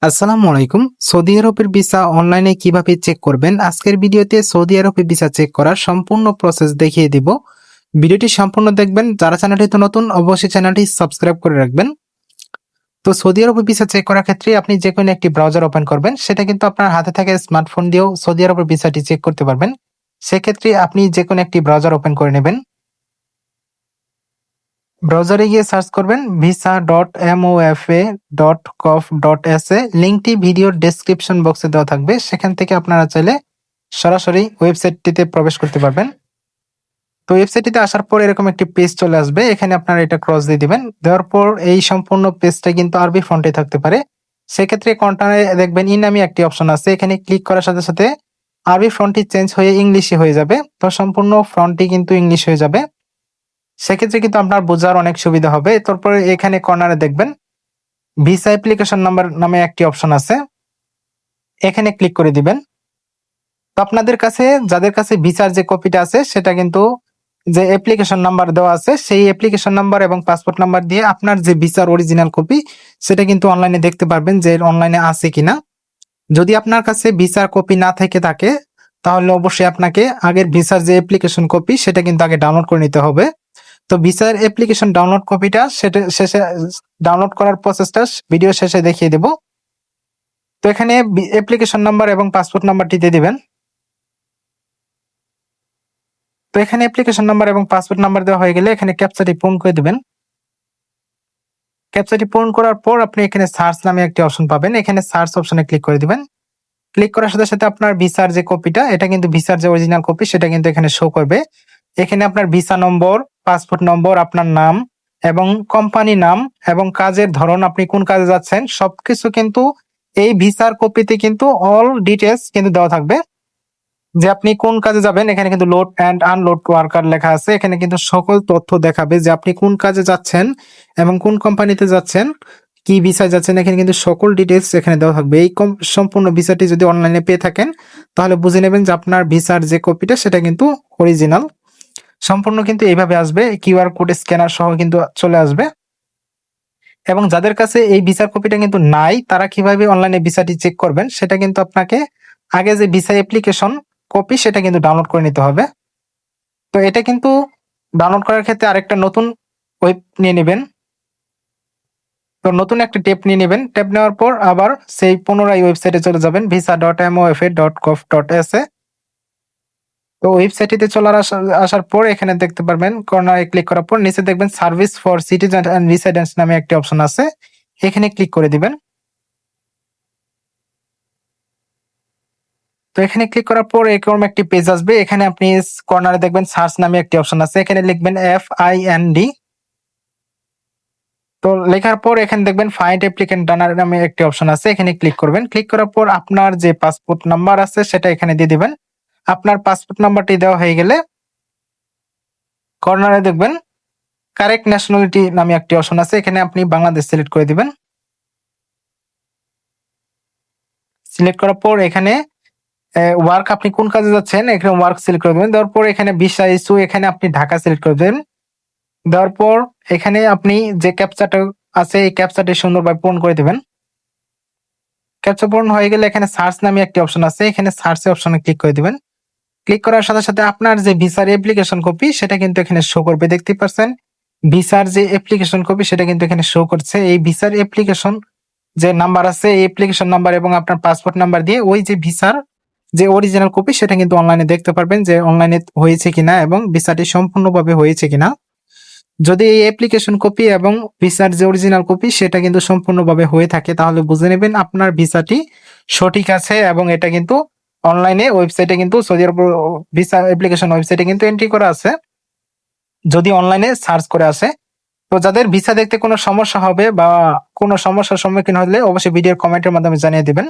আসসালামু আলাইকুম। সৌদি আরবের ভিসা অনলাইনে কিভাবে চেক করবেন? আজকের ভিডিওতে সৌদি আরবের ভিসা চেক করার সম্পূর্ণ প্রসেস দেখিয়ে দিব। ভিডিওটি সম্পূর্ণ দেখবেন। যারা চ্যানেলটিতে নতুন অবশ্যই চ্যানেলটি সাবস্ক্রাইব করে রাখবেন। তো সৌদি আরবের ভিসা চেক করার ক্ষেত্রে আপনি যে কোনো একটি ব্রাউজার ওপেন করবেন। সেটা কিন্তু আপনার হাতে থাকা স্মার্টফোন দিয়েও সৌদি আরবের ভিসাটি চেক করতে পারবেন। সেক্ষেত্রে আপনি যে কোনো একটি ব্রাউজার ওপেন করে নেবেন। ব্রাউজারে গিয়ে সার্চ করবেন visa.mofa.gov.sa। লিঙ্কটি ভিডিওর ডেসক্রিপশন বক্সে দেওয়া থাকবে। সেখান থেকে আপনারা চাইলে সরাসরি ওয়েবসাইটটিতে প্রবেশ করতে পারবেন। তো ওয়েবসাইটটিতে আসার পর এরকম একটি পেজ চলে আসবে। এখানে আপনারা এটা ক্রস দিয়ে দিবেন। দেওয়ার পর এই সম্পূর্ণ পেজটা কিন্তু আরবি ফন্টে থাকতে পারে। সেক্ষেত্রে কর্নারে দেখবেন ই নামে একটি অপশন আছে। এখানে ক্লিক করার সাথে সাথে আরবি ফন্টটি চেঞ্জ হয়ে ইংলিশে হয়ে যাবে। তো সম্পূর্ণ ফন্টটি কিন্তু ইংলিশ হয়ে যাবে। সেক্ষেত্রে কিন্তু আপনার বোঝার অনেক সুবিধা হবে। তারপরে এখানে কর্নারে দেখবেন ভিসা অ্যাপ্লিকেশন নাম্বার নামে একটি অপশন আছে। এখানে ক্লিক করে দিবেন। তো আপনাদের কাছে যাদের কাছে ভিসার যে কপিটা আছে সেটা কিন্তু যে অ্যাপ্লিকেশন নাম্বার দেওয়া আছে সেই অ্যাপ্লিকেশন নাম্বার এবং পাসপোর্ট নাম্বার দিয়ে আপনার যে ভিসার অরিজিনাল কপি সেটা কিন্তু অনলাইনে দেখতে পারবেন যে অনলাইনে আছে কিনা। যদি আপনার কাছে ভিসার কপি না থেকে থাকে তাহলে অবশ্যই আপনাকে আগের ভিসার যে অ্যাপ্লিকেশন কপি সেটা কিন্তু আগে ডাউনলোড করে নিতে হবে। তো ভিসার অ্যাপ্লিকেশন ডাউনলোড কপিটা সেটা শেষে ডাউনলোড করার প্রসেসটা ভিডিও শেষে দেখিয়ে দেব। তো এখানে অ্যাপ্লিকেশন নাম্বার এবং পাসপোর্ট নাম্বারটি দিয়ে দিবেন। তো এখানে অ্যাপ্লিকেশন নাম্বার এবং পাসপোর্ট নাম্বার দেওয়া হয়ে গেলে এখানে ক্যাপচাটি পূরণ করে দিবেন। ক্যাপচাটি পূরণ করার পর আপনি এখানে সার্চ নামে একটি অপশন পাবেন। এখানে সার্চ অপশনে ক্লিক করে দিবেন। ক্লিক করার সাথে সাথে আপনার ভিসার যে কপিটা এটা কিন্তু ভিসার যে অরিজিনাল কপি সেটা কিন্তু এখানে শো করবে। এখানে আপনার ভিসা নম্বর, পাসপোর্ট নম্বর, আপনার নাম এবং কোম্পানি নাম এবং কাজের ধরন, আপনি কোন কাজে যাচ্ছেন সবকিছু কিন্তু এই ভিসার কপিতে কিন্তু অল ডিটেলস কিন্তু দেওয়া থাকবে। যে আপনি কোন কাজে যাবেন এখানে কিন্তু লোড অ্যান্ড আনলোড ওয়ার্কার লেখা আছে। এখানে কিন্তু সকল তথ্য দেখাবে যে আপনি কোন কাজে যাচ্ছেন এবং কোন কোম্পানিতে যাচ্ছেন, কি ভিসায় যাচ্ছেন। এখানে কিন্তু সকল ডিটেলস এখানে দেওয়া থাকবে। এই সম্পূর্ণ ভিসাটি যদি অনলাইনে পেয়ে থাকেন তাহলে বুঝে নেবেন যে আপনার ভিসার যে কপিটা সেটা কিন্তু অরিজিনাল। সম্পূর্ণ কিন্তু এইভাবে আসবে, কিউআর কোড স্ক্যানার সহ কিন্তু চলে আসবে। এবং যাদের কাছে এই ভিসার কপিটা কিন্তু নাই তারা কিভাবে অনলাইনে ভিসাটি চেক করবেন সেটা কিন্তু আপনাকে আগে যে ভিসা অ্যাপ্লিকেশন কপি সেটা কিন্তু ডাউনলোড করে নিতে হবে। তো এটা কিন্তু ডাউনলোড করার ক্ষেত্রে আরেকটা নতুন ওয়েব নিয়ে নেবেন। তো নতুন একটা ট্যাব নিয়ে নেবেন। ট্যাব নেওয়ার পর আবার সেই পুনরায় ওয়েবসাইটে চলে যাবেন visa.mofa.gov.sa। তো ওয়েবসাইটটিতে চলে আসার পর এখানে দেখতে পারবেন কর্নারে ক্লিক করার পর নিচে দেখবেন service for citizen and residents নামে একটি অপশন আছে। এখানে ক্লিক করে দিবেন। তো এখানে ক্লিক করার পর এরকম একটি পেজ আসবে। এখানে আপনি কর্নারে দেখবেন সার্চ নামে একটি অপশন আছে। এখানে লিখবেন FIND। তো লেখার পর এখানে দেখবেন ফাইন্ড অ্যাপ্লিকেন্ট ডানার নামে একটি অপশন আছে। এখানে ক্লিক করবেন। ক্লিক করার পর আপনার যে পাসপোর্ট নাম্বার আছে সেটা এখানে দিয়ে দিবেন। আপনার পাসপোর্ট নাম্বারটি দেওয়া হয়ে গেলে কর্নারে দেখবেন কারেক্ট ন্যাশনালিটি নামে একটি অপশন আছে। এখানে আপনি বাংলাদেশ সিলেক্ট করে দিবেন। সিলেক্ট করার পর এখানে ওয়ার্ক, আপনি কোন কাজে যাচ্ছেন এখানে ওয়ার্ক সিলেক্ট করে দেবেন। দেওয়ার পর এখানে ভিসা ইস্যু, এখানে আপনি ঢাকা সিলেক্ট করে দেবেন। দেওয়ার পর এখানে আপনি যে ক্যাপচাটা আছে এই ক্যাপচাটি সুন্দরভাবে পূরণ করে দিবেন। ক্যাপচা পূরণ হয়ে গেলে এখানে সার্চ নামে একটি অপশন আছে। এখানে সার্চ অপশনে ক্লিক করে দিবেন। ক্লিক করার সাথে সাথে আপনার যে ভিসার অ্যাপ্লিকেশন কপি সেটা কিন্তু এখানে শো করবে। দেখতে পাচ্ছেন ভিসার যে অ্যাপ্লিকেশন কপি সেটা কিন্তু এখানে শো করছে। এই ভিসার অ্যাপ্লিকেশন যে নাম্বার আছে এই অ্যাপ্লিকেশন নাম্বার এবং আপনার পাসপোর্ট নাম্বার দিয়ে ওই যে ভিসার যে অরিজিনাল কপি সেটা কিন্তু অনলাইনে দেখতে পারবেন যে অনলাইনে হয়েছে কিনা এবং ভিসাটি সম্পূর্ণভাবে হয়েছে কিনা। যদি এই অ্যাপ্লিকেশন কপি এবং ভিসার যে অরিজিনাল কপি সেটা কিন্তু সম্পূর্ণভাবে হয়ে থাকে তাহলে বুঝে নেবেন আপনার ভিসাটি সঠিক আছে এবং এটা কিন্তু অনলাইনে ওয়েবসাইটে কিন্তু সৌদি আরব ভিসা অ্যাপ্লিকেশন ওয়েবসাইটে কিন্তু এন্ট্রি করা আছে যদি অনলাইনে সার্চ করে আসে। তো যাদের ভিসা দেখতে কোনো সমস্যা হবে বা কোনো সমস্যার সম্মুখীন হলে অবশ্যই ভিডিওর কমেন্টের মাধ্যমে জানিয়ে দিবেন।